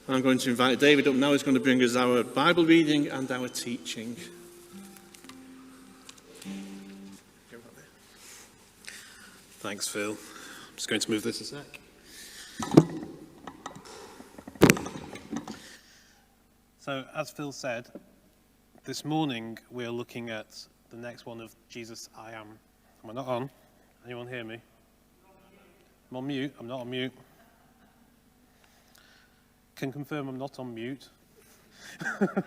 I'm going to invite David up now. He's going to bring us our Bible reading and our teaching. Thanks, Phil. I'm just going to move this a sec. So, as Phil said, this morning we're looking at the next one of Jesus, I Am. Am I not on? Anyone hear me? I'm on mute. I'm not on mute. Can confirm I'm not on mute. Can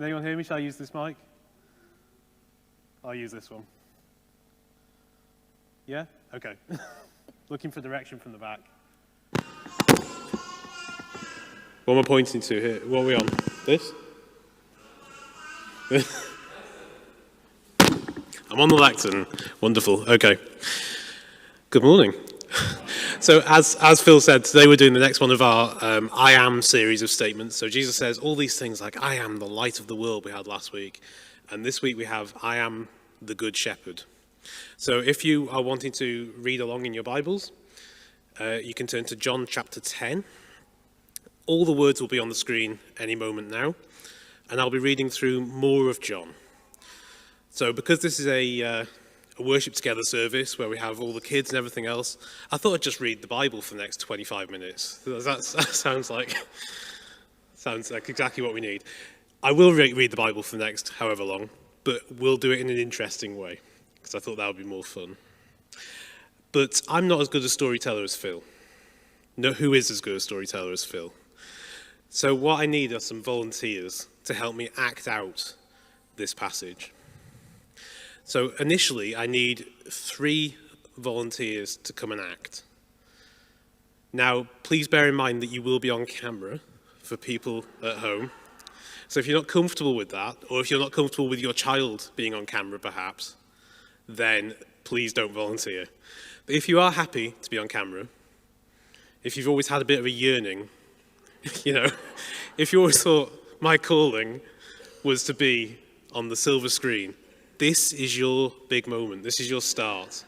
anyone hear me? Shall I use this mic? I'll use this one. Yeah? Okay. Looking for direction from the back. What am I pointing to here? What are we on? This? I'm on the lectern. Wonderful. Okay. Good morning. So as Phil said, today we're doing the next one of our I Am series of statements. So Jesus says all these things like, I am the light of the world we had last week. And this week we have, I am the good shepherd. So if you are wanting to read along in your Bibles, you can turn to John chapter 10. All the words will be on the screen any moment now. And I'll be reading through more of John. So because this is a worship together service where we have all the kids and everything else, I thought I'd just read the Bible for the next 25 minutes. That sounds like exactly what we need. I will read the Bible for the next however long, but we'll do it in an interesting way, because I thought that would be more fun. But I'm not as good a storyteller as Phil. No, who is as good a storyteller as Phil? So what I need are some volunteers to help me act out this passage. So initially, I need 3 volunteers to come and act. Now, please bear in mind that you will be on camera for people at home. So if you're not comfortable with that, or if you're not comfortable with your child being on camera perhaps, then please don't volunteer. But if you are happy to be on camera, if you've always had a bit of a yearning, if you always thought my calling was to be on the silver screen, this is your big moment. This is your start.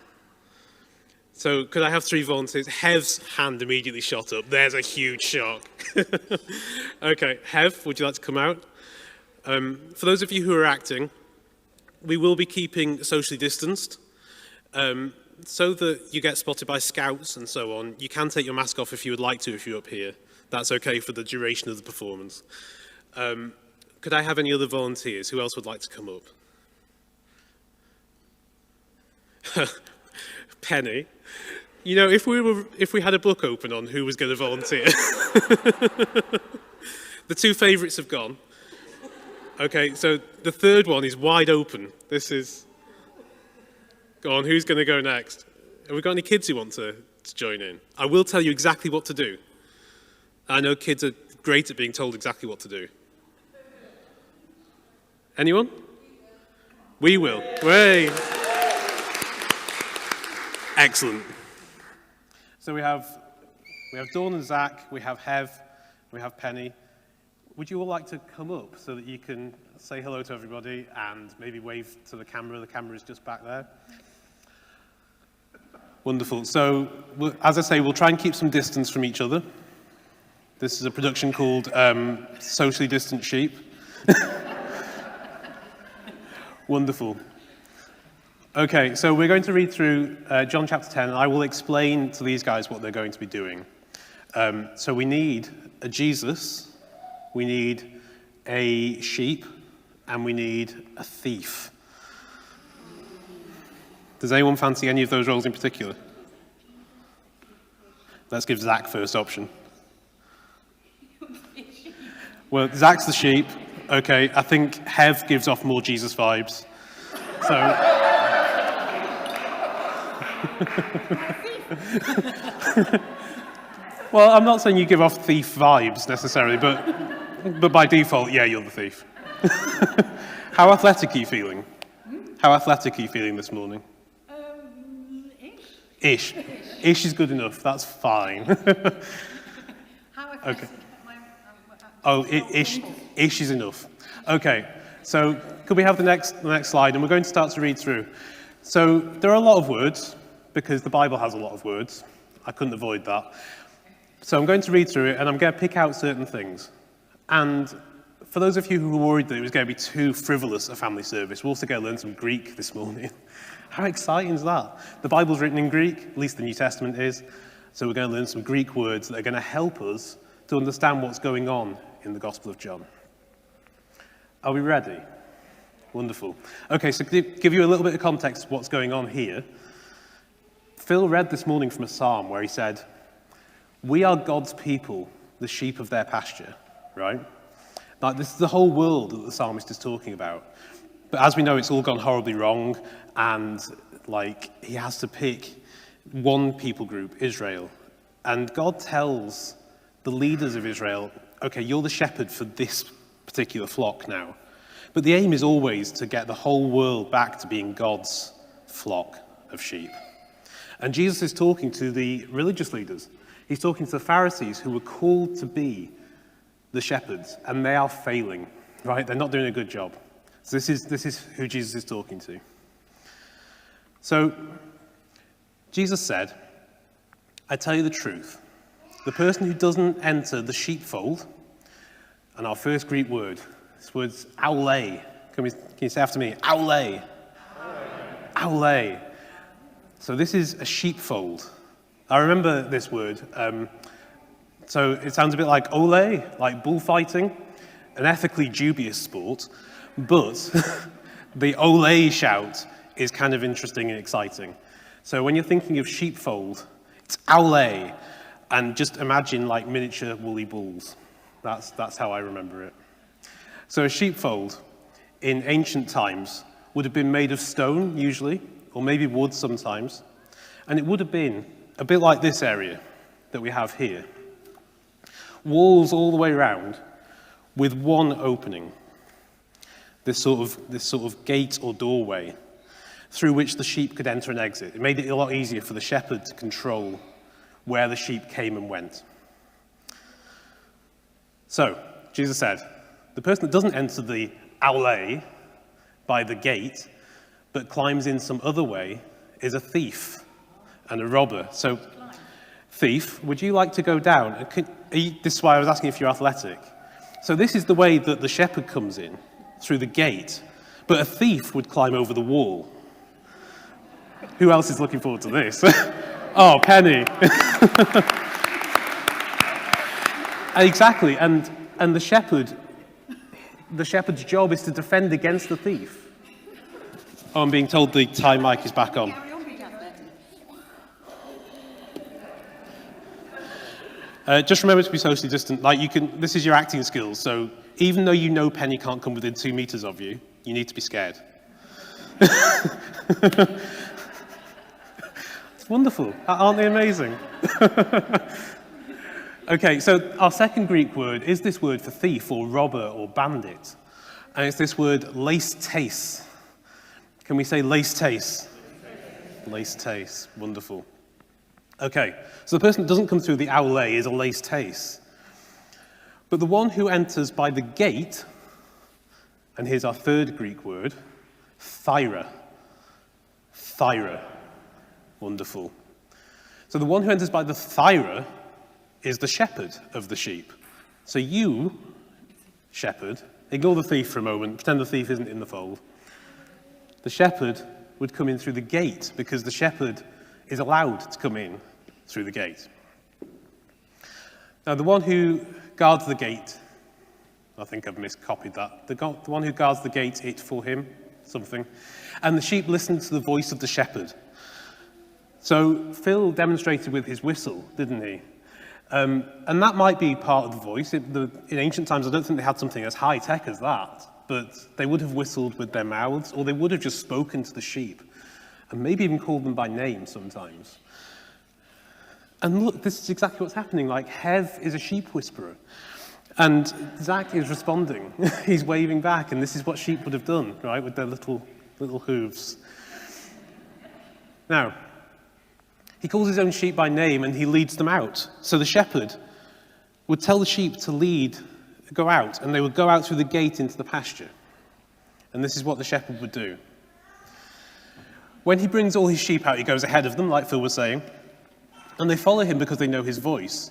So could I have 3 volunteers? Hev's hand immediately shot up. There's a huge shock. Okay, Hev, would you like to come out? For those of you who are acting, we will be keeping socially distanced so that you get spotted by scouts and so on. You can take your mask off if you would like to if you're up here. That's okay for the duration of the performance. Could I have any other volunteers? Who else would like to come up? Penny. If we had a book open on who was going to volunteer. The 2 favourites have gone. Okay, so the 3rd one is wide open. Go on, who's going to go next? Have we got any kids who want to join in? I will tell you exactly what to do. I know kids are great at being told exactly what to do. Anyone? We will. Way. Excellent. So we have Dawn and Zach, we have Hev, we have Penny. Would you all like to come up so that you can say hello to everybody and maybe wave to the camera? The camera is just back there. Wonderful. So, as I say, we'll try and keep some distance from each other. This is a production called Socially Distant Sheep. Wonderful. Okay, so we're going to read through John chapter 10, and I will explain to these guys what they're going to be doing. So we need a Jesus, we need a sheep, and we need a thief. Does anyone fancy any of those roles in particular? Let's give Zach first option. Well, Zach's the sheep. Okay, I think Hev gives off more Jesus vibes. So... Well, I'm not saying you give off thief vibes necessarily, but by default, yeah, you're the thief. How athletic are you feeling? How athletic are you feeling this morning? Ish. Ish is good enough. That's fine. How athletic? Okay. Oh, ish is enough. Okay. So, could we have the next slide? And we're going to start to read through. So, there are a lot of words, because the Bible has a lot of words. I couldn't avoid that. So I'm going to read through it, and I'm going to pick out certain things. And for those of you who were worried that it was going to be too frivolous a family service, we're also going to learn some Greek this morning. How exciting is that? The Bible's written in Greek, at least the New Testament is. So we're going to learn some Greek words that are going to help us to understand what's going on in the Gospel of John. Are we ready? Wonderful. Okay, so to give you a little bit of context of what's going on here, Phil read this morning from a psalm where he said, "We are God's people, the sheep of their pasture," right? Like, this is the whole world that the psalmist is talking about. But as we know, it's all gone horribly wrong, and he has to pick one people group, Israel. And God tells the leaders of Israel, okay, you're the shepherd for this particular flock now. But the aim is always to get the whole world back to being God's flock of sheep. And Jesus is talking to the religious leaders. He's talking to the Pharisees who were called to be the shepherds, and they are failing, right? They're not doing a good job. So this is who Jesus is talking to. So Jesus said, "I tell you the truth. The person who doesn't enter the sheepfold," and our first Greek word, this word's aule. Can you say after me? Aule. Aule. So this is a sheepfold. I remember this word. So it sounds a bit like ole, like bullfighting, an ethically dubious sport, but the ole shout is kind of interesting and exciting. So when you're thinking of sheepfold, it's aule, and just imagine like miniature woolly bulls. That's how I remember it. So a sheepfold in ancient times would have been made of stone, usually, or maybe wood sometimes, and it would have been a bit like this area that we have here. Walls all the way around with one opening, this sort of gate or doorway through which the sheep could enter and exit. It made it a lot easier for the shepherd to control where the sheep came and went. So, Jesus said, the person that doesn't enter the aule by the gate, but climbs in some other way, is a thief and a robber. So, thief, would you like to go down? This is why I was asking if you're athletic. So this is the way that the shepherd comes in, through the gate, but a thief would climb over the wall. Who else is looking forward to this? Oh, Penny. Exactly, and the shepherd's job is to defend against the thief. Oh, I'm being told the Thai mic is back on. Just remember to be socially distant. This is your acting skills, so even though you know Penny can't come within 2 meters of you, you need to be scared. It's wonderful. Aren't they amazing? Okay, so our second Greek word is this word for thief or robber or bandit. And it's this word leistes. Can we say leistes? Leistes. Wonderful. Okay, so the person that doesn't come through the aule is a leistes. But the one who enters by the gate, and here's our third Greek word, thyra. Thyra. Wonderful. So the one who enters by the thyra is the shepherd of the sheep. So you, shepherd, ignore the thief for a moment, pretend the thief isn't in the fold. The shepherd would come in through the gate because the shepherd is allowed to come in through the gate. Now, the one who guards the gate, I think I've miscopied that. The one who guards the gate, it for him, something. And the sheep listen to the voice of the shepherd. So Phil demonstrated with his whistle, didn't he? And that might be part of the voice. In ancient times, I don't think they had something as high-tech as that, but they would have whistled with their mouths, or they would have just spoken to the sheep, and maybe even called them by name sometimes. And look, this is exactly what's happening. Like, Hev is a sheep whisperer, and Zach is responding. He's waving back, and this is what sheep would have done, right, with their little hooves. Now, he calls his own sheep by name, and he leads them out. So the shepherd would tell the sheep to go out, and they would go out through the gate into the pasture. And this is what the shepherd would do. When he brings all his sheep out, he goes ahead of them, like Phil was saying, and they follow him because they know his voice.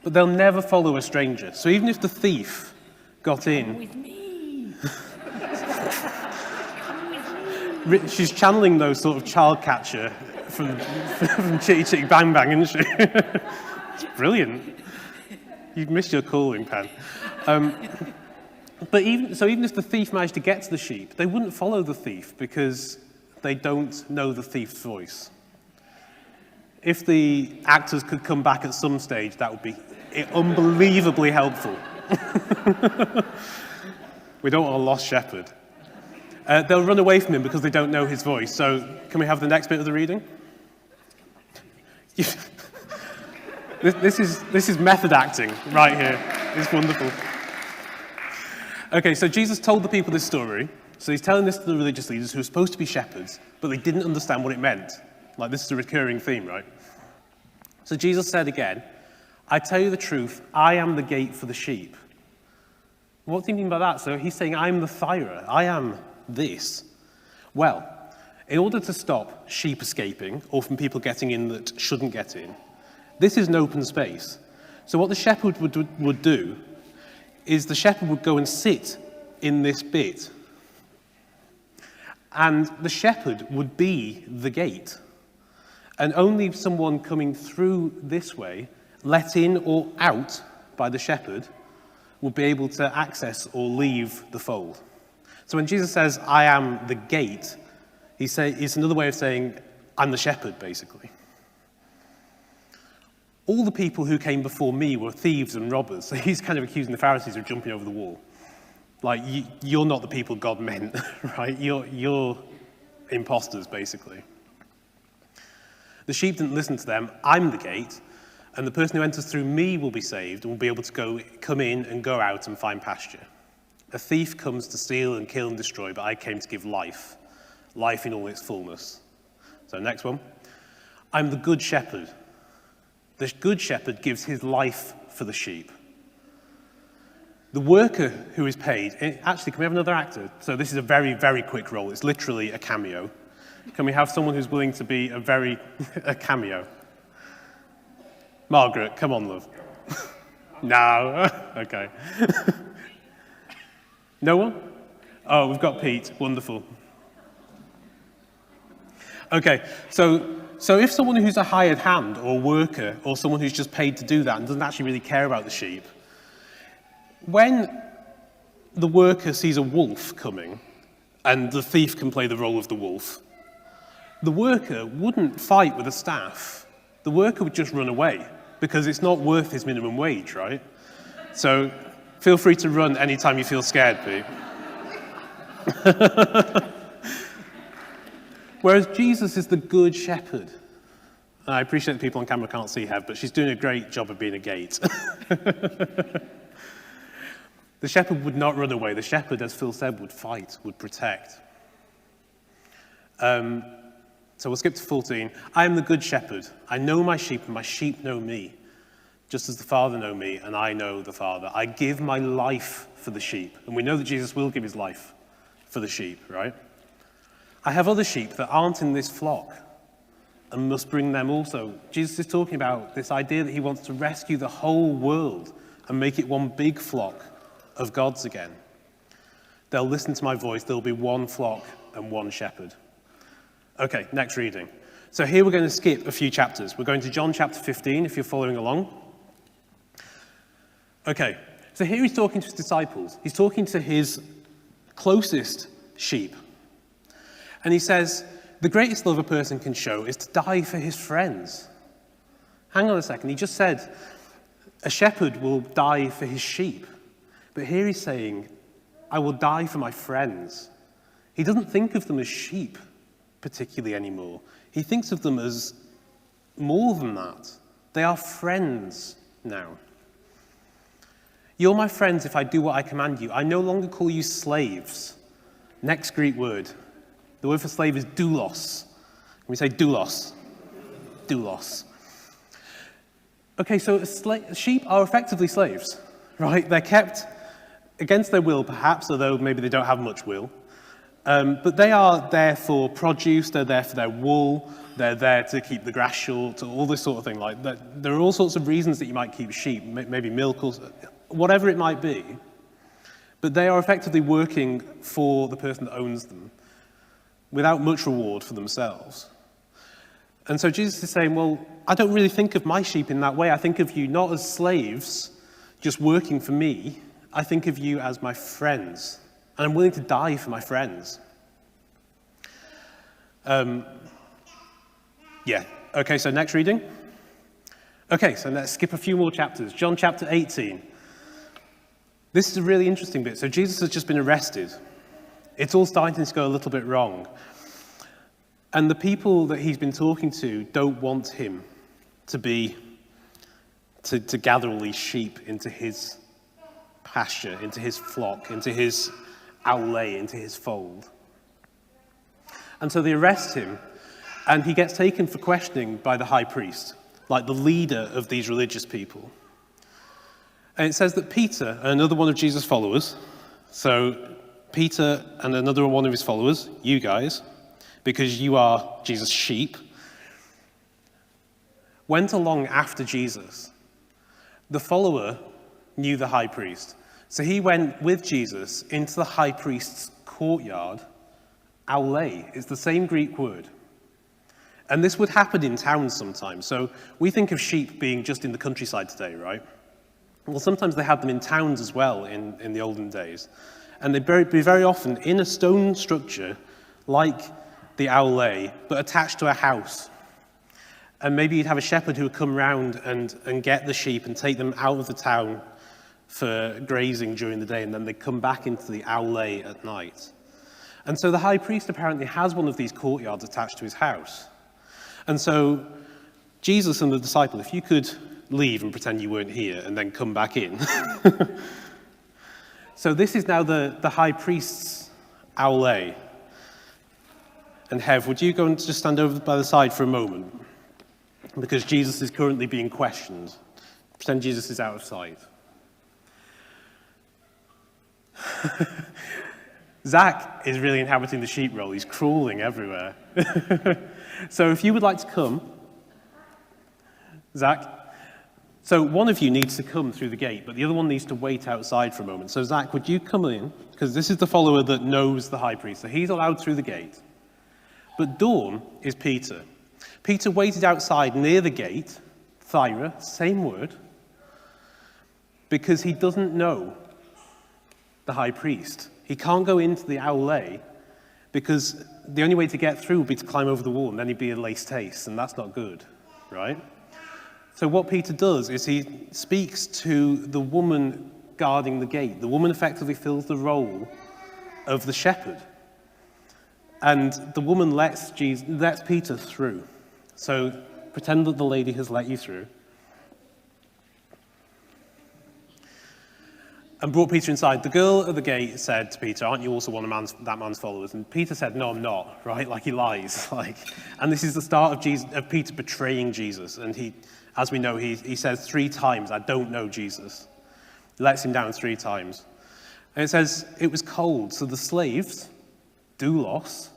but they'll never follow a stranger. So even if the thief got in, With me. she's channeling those sort of child catcher from Chitty Chitty Bang Bang, isn't she? It's brilliant. You've missed your calling, Pen. But even if the thief managed to get to the sheep, they wouldn't follow the thief because they don't know the thief's voice. If the actors could come back at some stage, that would be unbelievably helpful. We don't want a lost shepherd. They'll run away from him because they don't know his voice. So can we have the next bit of the reading? This is method acting right here. It's wonderful. Okay, so Jesus told the people this story. So he's telling this to the religious leaders who are supposed to be shepherds, but they didn't understand what it meant. Like, this is a recurring theme, right? So Jesus said again, I tell you the truth, I am the gate for the sheep. What do you mean by that? So he's saying, I'm the thyra. I am this. Well, in order to stop sheep escaping, or from people getting in that shouldn't get in, this is an open space. So what the shepherd would do is the shepherd would go and sit in this bit. And the shepherd would be the gate. And only someone coming through this way, let in or out by the shepherd, would be able to access or leave the fold. So when Jesus says, I am the gate, it's another way of saying, I'm the shepherd, basically. All the people who came before me were thieves and robbers. So he's kind of accusing the Pharisees of jumping over the wall. Like, you're not the people God meant, right? You're imposters, basically. The sheep didn't listen to them. I'm the gate, and the person who enters through me will be saved and will be able to come in and go out and find pasture. A thief comes to steal and kill and destroy, but I came to give life, life in all its fullness. So next one. I'm the good shepherd. The good shepherd gives his life for the sheep. The worker who is paid, actually, can we have another actor? So this is a very, very quick role. It's literally a cameo. Can we have someone who's willing to be a cameo? Margaret, come on, love. No, okay. No one? Oh, we've got Pete, wonderful. Okay, so if someone who's a hired hand or worker or someone who's just paid to do that and doesn't actually really care about the sheep, when the worker sees a wolf coming and the thief can play the role of the wolf, the worker wouldn't fight with a staff. The worker would just run away because it's not worth his minimum wage, right? So feel free to run anytime you feel scared, Pete. Whereas Jesus is the good shepherd. I appreciate that people on camera can't see Hev, but she's doing a great job of being a gate. The shepherd would not run away. The shepherd, as Phil said, would fight, would protect. So we'll skip to 14. I am the good shepherd. I know my sheep, and my sheep know me, just as the Father knows me, and I know the Father. I give my life for the sheep. And we know that Jesus will give his life for the sheep, right? I have other sheep that aren't in this flock and must bring them also. Jesus is talking about this idea that he wants to rescue the whole world and make it one big flock of God's again. They'll listen to my voice. There'll be one flock and one shepherd. Okay, next reading. So here we're going to skip a few chapters. We're going to John chapter 15, if you're following along. Okay, so here he's talking to his disciples. He's talking to his closest sheep. And he says, the greatest love a person can show is to die for his friends. Hang on a second, he just said a shepherd will die for his sheep. But here he's saying, I will die for my friends. He doesn't think of them as sheep particularly anymore. He thinks of them as more than that. They are friends now. You're my friends if I do what I command you. I no longer call you slaves. Next Greek word. The word for slave is doulos. Can we say doulos? Doulos. Okay, so sheep are effectively slaves, right? They're kept against their will, perhaps, although maybe they don't have much will. But they are there for produce, they're there for their wool, they're there to keep the grass short, all this sort of thing. Like that, there are all sorts of reasons that you might keep sheep, maybe milk or whatever it might be. But they are effectively working for the person that owns them without much reward for themselves. And so Jesus is saying, well, I don't really think of my sheep in that way. I think of you not as slaves, just working for me. I think of you as my friends. And I'm willing to die for my friends. Okay, so next reading. Okay, so let's skip a few more chapters. John chapter 18. This is a really interesting bit. So Jesus has just been arrested. It's all starting to go a little bit wrong. And the people that he's been talking to don't want him to gather all these sheep into his pasture, into his flock, into his aulē, into his fold. And so they arrest him, and he gets taken for questioning by the high priest, like the leader of these religious people. And it says that Peter, another one of Jesus' followers, so Peter and another one of his followers, you guys, because you are Jesus' sheep, went along after Jesus. The follower knew the high priest. So he went with Jesus into the high priest's courtyard. Aulē is the same Greek word. And this would happen in towns sometimes. So we think of sheep being just in the countryside today, right? Well, sometimes they had them in towns as well in the olden days. And they'd be very often in a stone structure like the aulē, but attached to a house. And maybe you'd have a shepherd who would come round and get the sheep and take them out of the town for grazing during the day, and then they'd come back into the aulē at night. And so the high priest apparently has one of these courtyards attached to his house. And so Jesus and the disciple, if you could leave and pretend you weren't here and then come back in. So this is now the high priest's aulē. And Hev, would you go and just stand over by the side for a moment? Because Jesus is currently being questioned. Pretend Jesus is out of sight. Zach is really inhabiting the sheep role. He's crawling everywhere. So if you would like to come, Zach. So one of you needs to come through the gate, but the other one needs to wait outside for a moment. So Zach, would you come in? Because this is the follower that knows the high priest. So he's allowed through the gate. But Dawn is Peter. Peter waited outside near the gate, Thyra, same word, because he doesn't know the high priest. He can't go into the aulē because the only way to get through would be to climb over the wall, and then he'd be a laced taste, and that's not good, right? So what Peter does is he speaks to the woman guarding the gate. The woman effectively fills the role of the shepherd. And the woman lets Peter through. So pretend that the lady has let you through. And brought Peter inside. The girl at the gate said to Peter, aren't you also one of that man's followers? And Peter said, no, I'm not, right? Like he lies. And this is the start of Peter betraying Jesus. And he, as we know, he says 3 times, I don't know Jesus. He lets him down 3 times. And it says, it was cold. So the slaves, doulos,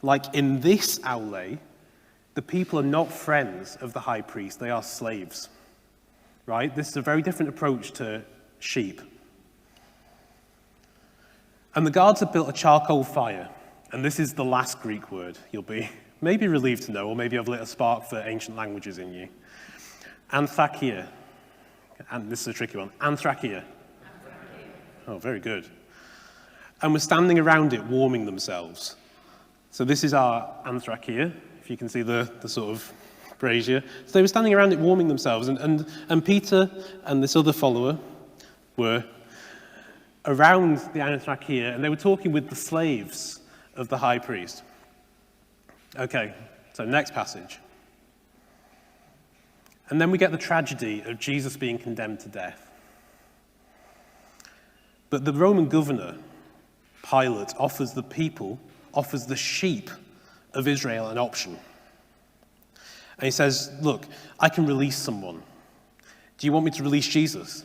like in this aulē, the people are not friends of the high priest. They are slaves, right? This is a very different approach to sheep. And the guards had built a charcoal fire. And this is the last Greek word you'll be maybe relieved to know, or maybe I've lit a spark for ancient languages in you. Anthrakia. And this is a tricky one. Anthrakia. Oh, very good. And were standing around it, warming themselves. So this is our anthrakia, if you can see the sort of brazier. So they were standing around it, warming themselves. And Peter and this other follower were around the anthrakia, and they were talking with the slaves of the high priest. Okay, so next passage. And then we get the tragedy of Jesus being condemned to death. But the Roman governor, Pilate, offers the sheep of Israel an option. And he says, look, I can release someone. Do you want me to release Jesus?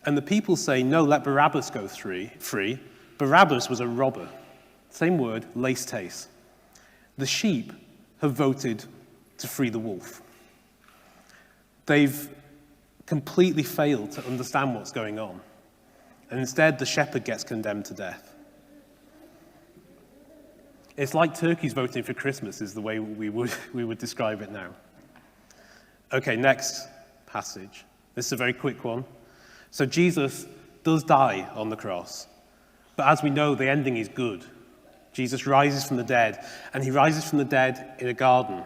And the people say, no, let Barabbas go free. Barabbas was a robber. Same word, laced taste. The sheep have voted to free the wolf. They've completely failed to understand what's going on. And instead, the shepherd gets condemned to death. It's like turkeys voting for Christmas is the way we would describe it now. Okay, next passage. This is a very quick one. So Jesus does die on the cross. But as we know, the ending is good. Jesus rises from the dead, and he rises from the dead in a garden.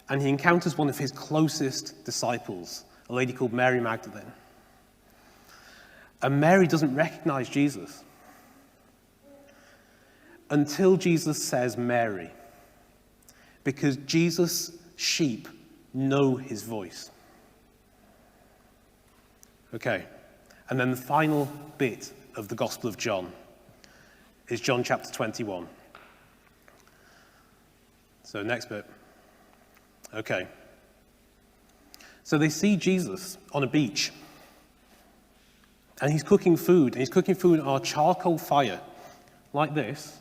And he encounters one of his closest disciples, a lady called Mary Magdalene. And Mary doesn't recognize Jesus until Jesus says Mary, because Jesus' sheep know his voice. Okay, and then the final bit of the Gospel of John is John chapter 21. So next bit. Okay. So they see Jesus on a beach. And he's cooking food. And he's cooking food on a charcoal fire, like this.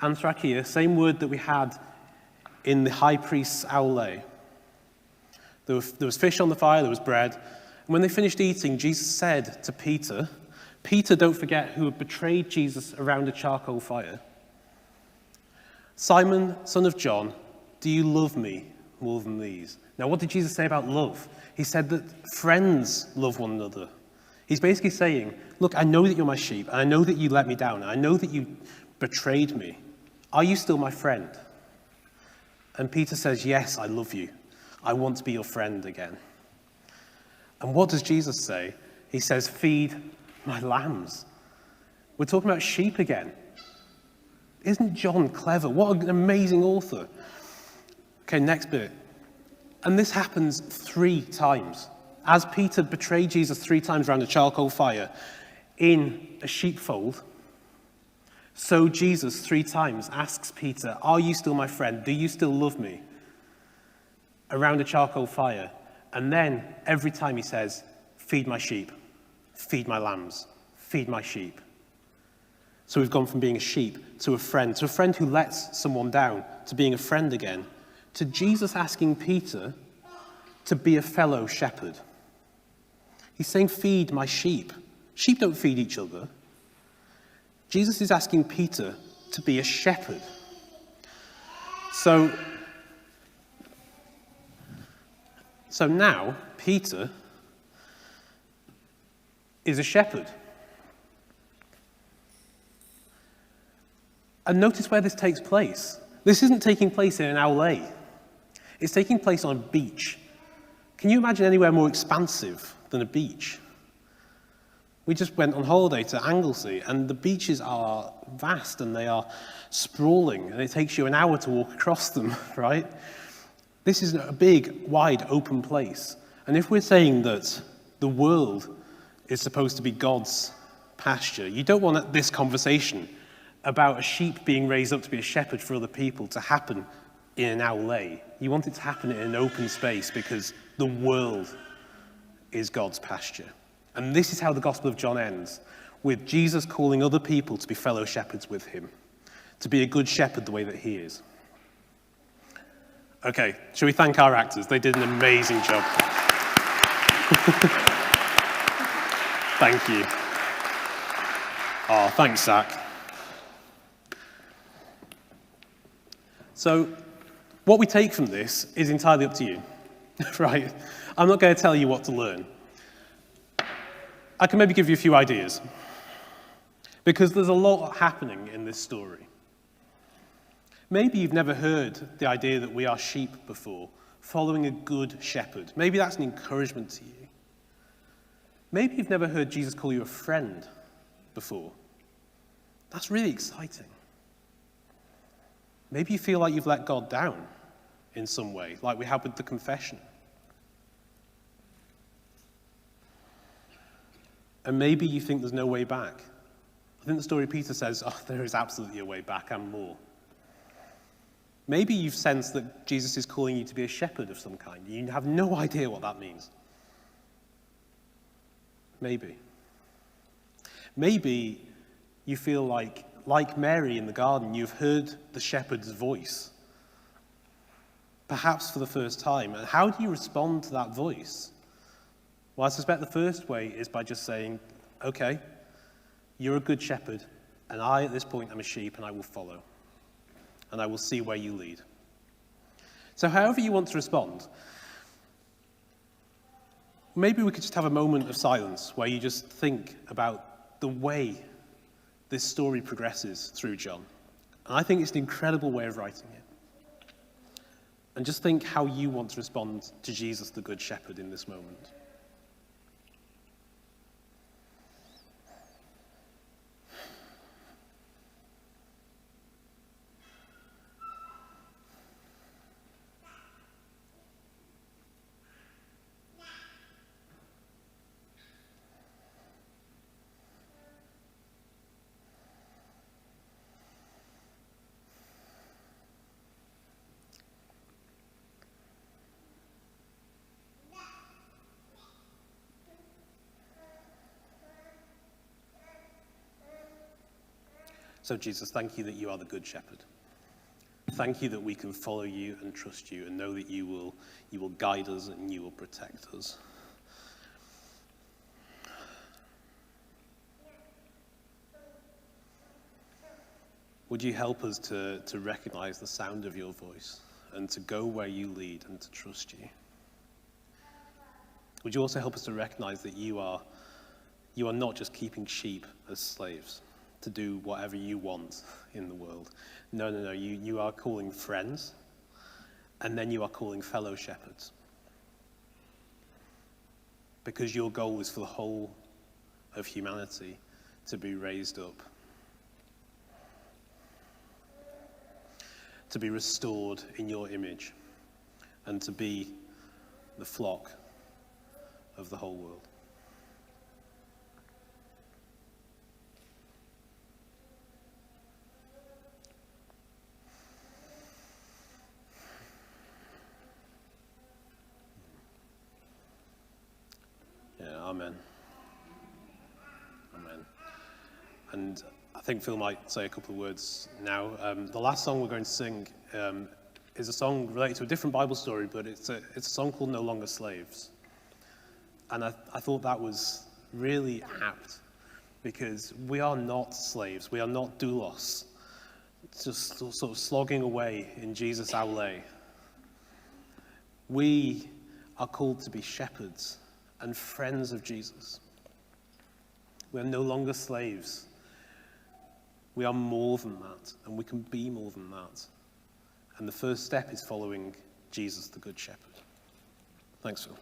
Anthrakia, same word that we had in the high priest's aule. There was fish on the fire, there was bread. And when they finished eating, Jesus said to Peter, Peter, don't forget, who had betrayed Jesus around a charcoal fire, Simon, son of John, do you love me more than these? Now, what did Jesus say about love? He said that friends love one another. He's basically saying, look, I know that you're my sheep, and I know that you let me down, and I know that you betrayed me. Are you still my friend? And Peter says, yes, I love you. I want to be your friend again. And what does Jesus say? He says, feed my lambs. We're talking about sheep again. Isn't John clever? What an amazing author. Okay, next bit. And this happens 3 times. As Peter betrayed Jesus 3 times around a charcoal fire in a sheepfold, so Jesus 3 times asks Peter, are you still my friend? Do you still love me? Around a charcoal fire. And then every time he says, feed my sheep, feed my lambs, feed my sheep. So we've gone from being a sheep to a friend who lets someone down, to being a friend again, to Jesus asking Peter to be a fellow shepherd. He's saying, feed my sheep. Sheep don't feed each other. Jesus is asking Peter to be a shepherd. So now, Peter is a shepherd. And notice where this takes place. This isn't taking place in an aule. It's taking place on a beach. Can you imagine anywhere more expansive than a beach? We just went on holiday to Anglesey, and the beaches are vast and they are sprawling, and it takes you an hour to walk across them, right? This is a big, wide, open place. And if we're saying that the world is supposed to be God's pasture, you don't want this conversation about a sheep being raised up to be a shepherd for other people to happen in an aule. You want it to happen in an open space because the world is God's pasture. And this is how the Gospel of John ends, with Jesus calling other people to be fellow shepherds with him, to be a good shepherd the way that he is. Okay, shall we thank our actors? They did an amazing job. Thank you. Oh, thanks, Zach. So, what we take from this is entirely up to you, right? I'm not going to tell you what to learn. I can maybe give you a few ideas, because there's a lot happening in this story. Maybe you've never heard the idea that we are sheep before, following a good shepherd. Maybe that's an encouragement to you. Maybe you've never heard Jesus call you a friend before. That's really exciting. Maybe you feel like you've let God down in some way, like we have with the confession. And maybe you think there's no way back. I think the story Peter says, there is absolutely a way back and more. Maybe you've sensed that Jesus is calling you to be a shepherd of some kind. You have no idea what that means. Maybe. Maybe you feel like Mary in the garden, you've heard the shepherd's voice, perhaps for the first time. And how do you respond to that voice? Well, I suspect the first way is by just saying, okay, you're a good shepherd, and I, at this point, am a sheep, and I will follow. And I will see where you lead. So however you want to respond, maybe we could just have a moment of silence where you just think about the way this story progresses through John. And I think it's an incredible way of writing it. And just think how you want to respond to Jesus, the Good Shepherd, in this moment. So Jesus, thank you that you are the Good Shepherd. Thank you that we can follow you and trust you and know that you will guide us and you will protect us. Would you help us to recognize the sound of your voice and to go where you lead and to trust you? Would you also help us to recognize that you are not just keeping sheep as slaves to do whatever you want in the world. No. You are calling friends, and then you are calling fellow shepherds. Because your goal is for the whole of humanity to be raised up, to be restored in your image, and to be the flock of the whole world. Amen. Amen. And I think Phil might say a couple of words now. The last song we're going to sing is a song related to a different Bible story, but it's a song called No Longer Slaves. And I thought that was really apt, because we are not slaves. We are not doulos, just sort of slogging away in Jesus' outlay. We are called to be shepherds and friends of Jesus. We are no longer slaves. We are more than that, and we can be more than that. And the first step is following Jesus, the Good Shepherd. Thanks, Phil.